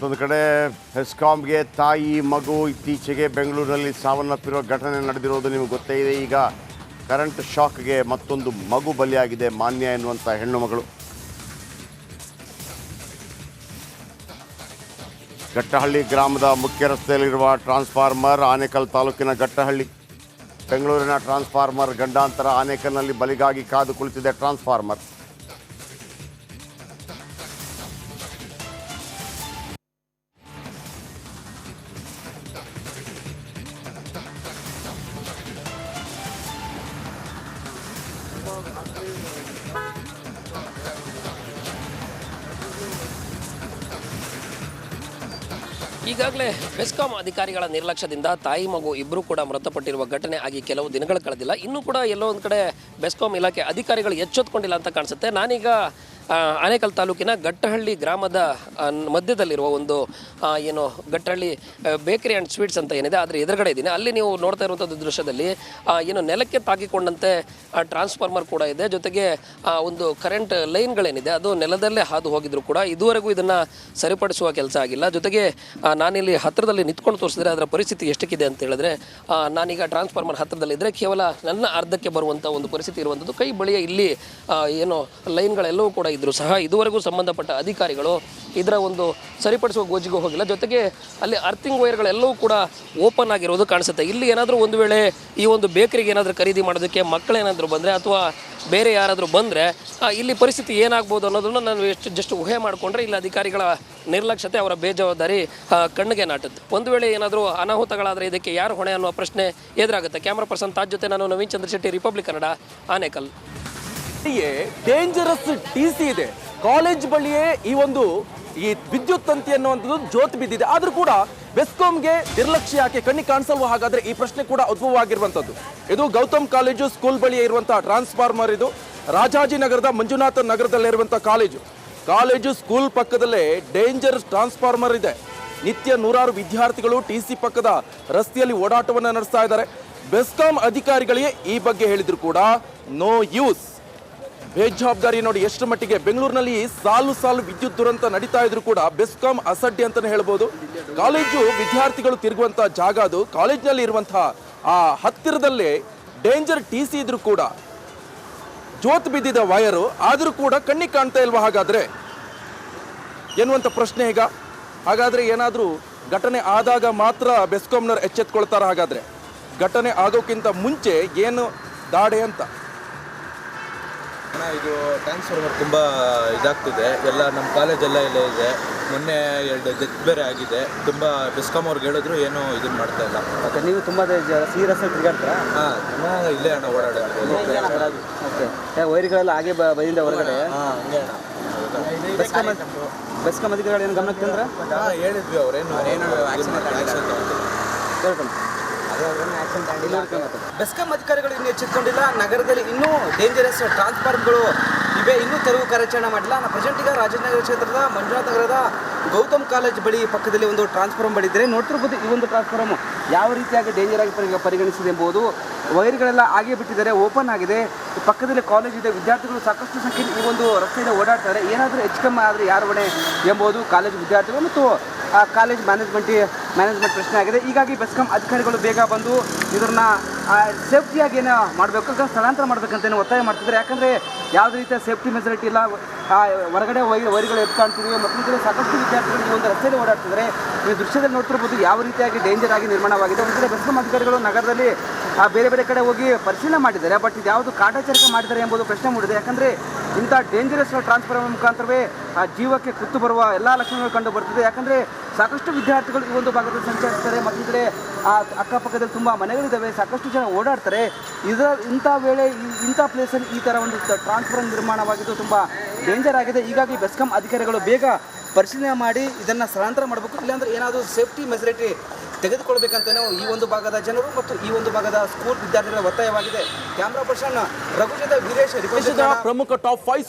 ಮತ್ತೊಂದು ಕಡೆ ಹೆಸ್ಕಾಂಗೆ ತಾಯಿ ಮಗು ಇತ್ತೀಚೆಗೆ ಬೆಂಗಳೂರಿನಲ್ಲಿ ಸಾವನ್ನಪ್ಪಿರುವ ಘಟನೆ ನಡೆದಿರೋದು ನಿಮಗೆ ಗೊತ್ತೇ ಇದೆ. ಈಗ ಕರೆಂಟ್ ಶಾಕ್ಗೆ ಮತ್ತೊಂದು ಮಗು ಬಲಿಯಾಗಿದೆ. ಮಾನ್ಯ ಎನ್ನುವಂಥ ಹೆಣ್ಣು ಮಗಳು. ಘಟ್ಟಹಳ್ಳಿ ಗ್ರಾಮದ ಮುಖ್ಯ ರಸ್ತೆಯಲ್ಲಿರುವ ಟ್ರಾನ್ಸ್ಫಾರ್ಮರ್, ಆನೇಕಲ್ ತಾಲೂಕಿನ ಘಟ್ಟಹಳ್ಳಿ. ಬೆಂಗಳೂರಿನ ಟ್ರಾನ್ಸ್ಫಾರ್ಮರ್ ಗಂಡಾಂತರ. ಆನೇಕಲ್ನಲ್ಲಿ ಬಲಿಗಾಗಿ ಕಾದು ಕುಳಿತಿದೆ ಟ್ರಾನ್ಸ್ಫಾರ್ಮರ್. ಈಗಾಗಲೇ ಬೆಸ್ಕಾಂ ಅಧಿಕಾರಿಗಳ ನಿರ್ಲಕ್ಷ್ಯದಿಂದ ತಾಯಿ ಮಗು ಇಬ್ಬರು ಕೂಡ ಮೃತಪಟ್ಟಿರುವ ಘಟನೆ ಆಗಿ ಕೆಲವು ದಿನಗಳು ಕಳೆದಿಲ್ಲ. ಇನ್ನೂ ಕೂಡ ಎಲ್ಲೋ ಒಂದು ಕಡೆ ಬೆಸ್ಕಾಂ ಇಲಾಖೆ ಅಧಿಕಾರಿಗಳು ಎಚ್ಚೆತ್ತುಕೊಂಡಿಲ್ಲ ಅಂತ ಕಾಣಿಸುತ್ತೆ. ನಾನೀಗ ಆನೇಕಲ್ ತಾಲೂಕಿನ ಘಟ್ಟಹಳ್ಳಿ ಗ್ರಾಮದ ಮಧ್ಯದಲ್ಲಿರುವ ಒಂದು ಏನು ಘಟ್ಟಹಳ್ಳಿ ಬೇಕರಿ ಆ್ಯಂಡ್ ಸ್ವೀಟ್ಸ್ ಅಂತ ಏನಿದೆ ಅದರ ಎದುರುಗಡೆ ಇದ್ದೀನಿ. ಅಲ್ಲಿ ನೀವು ನೋಡ್ತಾ ಇರುವಂಥದ್ದು ದೃಶ್ಯದಲ್ಲಿ ಏನು ನೆಲಕ್ಕೆ ತಾಕಿಕೊಂಡಂತೆ ಟ್ರಾನ್ಸ್ಫಾರ್ಮರ್ ಕೂಡ ಇದೆ. ಜೊತೆಗೆ ಒಂದು ಕರೆಂಟ್ ಲೈನ್ಗಳೇನಿದೆ ಅದು ನೆಲದಲ್ಲೇ ಹಾದು ಹೋಗಿದ್ರು ಕೂಡ ಇದುವರೆಗೂ ಇದನ್ನು ಸರಿಪಡಿಸುವ ಕೆಲಸ ಆಗಿಲ್ಲ. ಜೊತೆಗೆ ನಾನಿಲ್ಲಿ ಹತ್ತಿರದಲ್ಲಿ ನಿಂತ್ಕೊಂಡು ತೋರಿಸಿದ್ರೆ ಅದರ ಪರಿಸ್ಥಿತಿ ಎಷ್ಟಕ್ಕಿದೆ ಅಂತ ಹೇಳಿದ್ರೆ, ನಾನೀಗ ಟ್ರಾನ್ಸ್ಫಾರ್ಮರ್ ಹತ್ತಿರದಲ್ಲಿದ್ದರೆ ಕೇವಲ ನನ್ನ ಅರ್ಧಕ್ಕೆ ಬರುವಂಥ ಒಂದು ಪರಿಸ್ಥಿತಿ ಇರುವಂಥದ್ದು. ಕೈ ಬಳಿಯ ಇಲ್ಲಿ ಏನು ಲೈನ್ಗಳೆಲ್ಲವೂ ಕೂಡ ಇದ್ದರೂ ಸಹ ಇದುವರೆಗೂ ಸಂಬಂಧಪಟ್ಟ ಅಧಿಕಾರಿಗಳು ಇದರ ಒಂದು ಸರಿಪಡಿಸುವ ಗೋಜಿಗೂ ಹೋಗಿಲ್ಲ. ಜೊತೆಗೆ ಅಲ್ಲಿ ಅರ್ಥಿಂಗ್ ವೈರ್ಗಳೆಲ್ಲವೂ ಕೂಡ ಓಪನ್ ಆಗಿರೋದು ಕಾಣಿಸುತ್ತೆ. ಇಲ್ಲಿ ಏನಾದರೂ ಒಂದು ವೇಳೆ ಈ ಒಂದು ಬೇಕರಿಗೆ ಏನಾದರೂ ಖರೀದಿ ಮಾಡೋದಕ್ಕೆ ಮಕ್ಕಳೇನಾದರೂ ಬಂದರೆ ಅಥವಾ ಬೇರೆ ಯಾರಾದರೂ ಬಂದರೆ ಇಲ್ಲಿ ಪರಿಸ್ಥಿತಿ ಏನಾಗ್ಬೋದು ಅನ್ನೋದನ್ನು ನಾನು ಜಸ್ಟ್ ಊಹೆ ಮಾಡಿಕೊಂಡ್ರೆ ಇಲ್ಲಿ ಅಧಿಕಾರಿಗಳ ನಿರ್ಲಕ್ಷ್ಯತೆ, ಅವರ ಬೇಜವಾಬ್ದಾರಿ ಕಣ್ಣಿಗೆ ನಾಟುತ್ತೆ. ಒಂದು ವೇಳೆ ಏನಾದರೂ ಅನಾಹುತಗಳಾದರೆ ಇದಕ್ಕೆ ಯಾರು ಹೊಣೆ ಅನ್ನುವ ಪ್ರಶ್ನೆ ಎದುರಾಗುತ್ತೆ. ಕ್ಯಾಮ್ರಾ ಪರ್ಸನ್ ತಾಜ್ ಜೊತೆ ನಾನು Naveen Chandra Shetty, Republic Kannada, Anekal. Dangerous TC ಇದೆ. ಕಾಲೇಜ್ ಬಳಿಯೇ ಈ ವಿದ್ಯುತ್ ತಂತಿ ಅನ್ನುವಂಥದ್ದು ಜೋತ್ ಬಿದ್ದಿದೆ. ಆದ್ರೂ ಕೂಡ ಬೆಸ್ಕಾಂಗೆ ನಿರ್ಲಕ್ಷ್ಯ ಯಾಕೆ, ಕಣ್ಣಿಗೆ ಕಾಣಿಸಲ್ವ? ಹಾಗಾದ್ರೆ ಈ ಪ್ರಶ್ನೆ ಕೂಡ ಉದ್ಭವವಾಗಿರುವಂಥದ್ದು. ಇದು ಗೌತಮ್ ಕಾಲೇಜು ಸ್ಕೂಲ್ ಬಳಿಯೇ ಇರುವಂತಹ ಟ್ರಾನ್ಸ್ಫಾರ್ಮರ್. ಇದು ರಾಜಾಜಿನಗರದ ಮಂಜುನಾಥ ನಗರದಲ್ಲಿರುವಂತಹ ಕಾಲೇಜು ಸ್ಕೂಲ್ ಪಕ್ಕದಲ್ಲೇ ಡೇಂಜರಸ್ ಟ್ರಾನ್ಸ್ಫಾರ್ಮರ್ ಇದೆ. ನಿತ್ಯ ನೂರಾರು ವಿದ್ಯಾರ್ಥಿಗಳು ಟಿಸಿ ಪಕ್ಕದ ರಸ್ತೆಯಲ್ಲಿ ಓಡಾಟವನ್ನು ನಡೆಸ್ತಾ ಇದ್ದಾರೆ. ಬೆಸ್ಕಾಂ ಅಧಿಕಾರಿಗಳಿಗೆ ಈ ಬಗ್ಗೆ ಹೇಳಿದ್ರು ಕೂಡ ನೋ ಯೂಸ್. ಬೇಜವಾಬ್ದಾರಿ ನೋಡಿ ಎಷ್ಟು ಮಟ್ಟಿಗೆ. ಬೆಂಗಳೂರಿನಲ್ಲಿ ಸಾಲು ವಿದ್ಯುತ್ ದುರಂತ ನಡೀತಾ ಇದ್ರು ಕೂಡ ಬೆಸ್ಕಾಂ ಅಸಡ್ಡೆ ಅಂತಾನೆ ಹೇಳ್ಬೋದು. ಕಾಲೇಜು ವಿದ್ಯಾರ್ಥಿಗಳು ತಿರುಗುವಂತಹ ಜಾಗ ಅದು. ಕಾಲೇಜಿನಲ್ಲಿ ಇರುವಂತಹ ಆ ಹತ್ತಿರದಲ್ಲೇ ಡೇಂಜರ್ ಟಿಸಿ ಇದ್ರು ಕೂಡ ಜೋತ್ ಬಿದ್ದಿದ ವಯರು, ಆದರೂ ಕೂಡ ಕಣ್ಣಿಗೆ ಕಾಣ್ತಾ ಇಲ್ವಾ ಹಾಗಾದ್ರೆ ಎನ್ನುವಂಥ ಪ್ರಶ್ನೆ ಈಗ. ಹಾಗಾದ್ರೆ ಏನಾದರೂ ಘಟನೆ ಆದಾಗ ಮಾತ್ರ ಬೆಸ್ಕಾಂನವ್ರು ಎಚ್ಚೆತ್ಕೊಳ್ತಾರ? ಹಾಗಾದ್ರೆ ಘಟನೆ ಆಗೋಕ್ಕಿಂತ ಮುಂಚೆ ಏನು ದಾಡೆ ಅಂತ? ಇದು ಟ್ರಾನ್ಸ್ಫಾರ್ಮರ್ ತುಂಬ ಇದಾಗ್ತಿದೆ. ಎಲ್ಲ ನಮ್ಮ ಕಾಲೇಜೆಲ್ಲ ಇದೆ. ಮೊನ್ನೆ 2 ಡೆತ್ ಬೇರೆ ಆಗಿದೆ. ತುಂಬ ಬೆಸ್ಕಾಂ ಅವ್ರಿಗೆ ಹೇಳಿದ್ರು ಏನೋ ಇದನ್ನು ಮಾಡ್ತಾ ಇಲ್ಲ. ಮತ್ತು ನೀವು ತುಂಬ ಸೀರಿಯಸ್ ಆಗಿ ತಿರುಗಾಡ್ತೀರಾ? ಹಾಂ, ಇಲ್ಲೇ ಅಣ್ಣ ಓಡಾಡೋದು. ಓಕೆ, ವೈರ್ಗಳೆಲ್ಲ ಹಾಗೆ ಬೈದಿಂದ ಹೊರಗಡೆ. ಬೆಸ್ಕಾಂ ಅಧಿಕಾರಿಗಳು ಏನು ಗಮನಕ್ಕೆ ತಂದ್ರೆ? ಹೇಳಿದ್ವಿ, ಅವ್ರೇನು ಹೇಳ್ಕೊಂಡು ಬೆಸ್ಕಾಂ ಅಧಿಕಾರಿಗಳು ಇನ್ನೂ ಎಚ್ಚೆತ್ತುಕೊಂಡಿಲ್ಲ. ನಗರದಲ್ಲಿ ಇನ್ನೂ ಡೇಂಜರಸ್ ಟ್ರಾನ್ಸ್ಫಾರ್ಮರ್ಗಳು ಇವೆ, ಇನ್ನೂ ತೆರವು ಕಾರ್ಯಾಚರಣೆ ಮಾಡಿಲ್ಲ. ನಾನು ಪ್ರೆಸೆಂಟ್ ಈಗ ರಾಜಾಜಿನಗರ ಕ್ಷೇತ್ರದ ಮಂಜುನಾಥ ನಗರದ ಗೌತಮ್ ಕಾಲೇಜ್ ಬಳಿ ಪಕ್ಕದಲ್ಲಿ ಒಂದು ಟ್ರಾನ್ಸ್ಫಾರ್ಮರ್ ಬಳಿದ್ರೆ ನೋಡ್ತಿರ್ಬೋದು. ಈ ಒಂದು ಟ್ರಾನ್ಸ್ಫಾರ್ಮ್ ಯಾವ ರೀತಿಯಾಗಿ ಡೇಂಜರ್ ಆಗಿ ಪರಿಗಣಿಸಿದೆ ಎಂಬುದು. ವೈರ್ಗಳೆಲ್ಲ ಹಾಗೆ ಬಿಟ್ಟಿದ್ದಾರೆ, ಓಪನ್ ಆಗಿದೆ. ಪಕ್ಕದಲ್ಲಿ ಕಾಲೇಜ್ ಇದೆ. ವಿದ್ಯಾರ್ಥಿಗಳು ಸಾಕಷ್ಟು ಸಂಖ್ಯೆಯಲ್ಲಿ ಈ ಒಂದು ರಸ್ತೆಯಿಂದ ಓಡಾಡ್ತಾರೆ. ಏನಾದರೂ ಹೆಚ್ಚು ಕಮ್ಮಿ ಆದರೆ ಯಾರು ಹೊಣೆ ಎಂಬುದು ಕಾಲೇಜ್ ವಿದ್ಯಾರ್ಥಿಗಳು ಮತ್ತು ಕಾಲೇಜ್ ಮ್ಯಾನೇಜ್ಮೆಂಟ್ ಪ್ರಶ್ನೆ ಆಗಿದೆ. ಹೀಗಾಗಿ ಬೆಸ್ಕಾಂ ಅಧಿಕಾರಿಗಳು ಬೇಗ ಬಂದು ಇದನ್ನ ಸೇಫ್ಟಿಯಾಗಿ ಏನೋ ಮಾಡಬೇಕು, ಸ್ಥಳಾಂತರ ಮಾಡಬೇಕಂತ ಒತ್ತಾಯ ಮಾಡ್ತಿದ್ದಾರೆ. ಯಾಕಂದರೆ ಯಾವುದೇ ರೀತಿಯ ಸೇಫ್ಟಿ ಮೆಜಾರಿಟಿ ಇಲ್ಲ. ಹೊರಗಡೆ ವೈರ್ಗಳು ಎದ್ದು ಕಾಣ್ತಿವೆ. ಮತ್ತು ಸಾಕಷ್ಟು ವಿದ್ಯಾರ್ಥಿಗಳು ಈ ಒಂದು ರಸ್ತೆಯಲ್ಲಿ ಓಡಾಡ್ತಿದ್ದಾರೆ. ಈ ದೃಶ್ಯದಲ್ಲಿ ನೋಡ್ತಿರ್ಬೋದು ಯಾವ ರೀತಿಯಾಗಿ ಡೇಂಜರ್ ಆಗಿ ನಿರ್ಮಾಣವಾಗಿದೆ. ಒಂದು ಕಡೆ ಬೆಸ್ಕಾಂ ಅಧಿಕಾರಿಗಳು ನಗರದಲ್ಲಿ ಬೇರೆ ಕಡೆ ಹೋಗಿ ಪರಿಶೀಲನೆ ಮಾಡಿದ್ದಾರೆ. ಬಟ್ ಇದು ಯಾವುದು ಕಾಟಾಚಾರಕ್ಕೆ ಮಾಡಿದ್ದಾರೆ ಎಂಬುದು ಪ್ರಶ್ನೆ ಮೂಡಿದೆ. ಯಾಕಂದರೆ ಇಂಥ ಡೇಂಜರಸ್ ಟ್ರಾನ್ಸ್ಫಾರ್ಮರ್ ಮುಖಾಂತರವೇ ಜೀವಕ್ಕೆ ಕುತ್ತು ಬರುವ ಎಲ್ಲ ಲಕ್ಷಣಗಳು ಕಂಡು ಬರ್ತಿದೆ. ಯಾಕಂದರೆ ಸಾಕಷ್ಟು ವಿದ್ಯಾರ್ಥಿಗಳು ಈ ಒಂದು ಭಾಗದಲ್ಲಿ ಸಂಚರಿಸ್ತಾರೆ. ಮತ್ತು ಕಡೆ ಅಕ್ಕಪಕ್ಕದಲ್ಲಿ ತುಂಬ ಮನೆಗಳಿದ್ದಾವೆ, ಸಾಕಷ್ಟು ಜನ ಓಡಾಡ್ತಾರೆ. ಇಂಥ ವೇಳೆ ಇಂಥ ಪ್ಲೇಸಲ್ಲಿ ಈ ಥರ ಒಂದು ಟ್ರಾನ್ಸ್ಫಾರ್ಮರ್ ನಿರ್ಮಾಣವಾಗಿದ್ದು ತುಂಬ ಡೇಂಜರ್ ಆಗಿದೆ. ಹೀಗಾಗಿ ಬೆಸ್ಕಾಂ ಅಧಿಕಾರಿಗಳು ಬೇಗ ಪರಿಶೀಲನೆ ಮಾಡಿ ಇದನ್ನು ಸ್ಥಳಾಂತರ ಮಾಡಬೇಕು. ಇಲ್ಲಾಂದರೆ ಏನಾದರೂ ಸೇಫ್ಟಿ ಮೆಜಾರಿಟಿ ತೆಗೆದುಕೊಳ್ಬೇಕಂತಲೂ ಈ ಒಂದು ಭಾಗದ ಜನರು ಮತ್ತು ಈ ಒಂದು ಭಾಗದ ಸ್ಕೂಲ್ ವಿದ್ಯಾರ್ಥಿಗಳ ಒತ್ತಾಯವಾಗಿದೆ. ಕ್ಯಾಮ್ರಾ ಪರ್ಸನ್ ರಘುಜದ ವೀರೇಶ್, ಪ್ರಮುಖ ಟಾಪ್ 5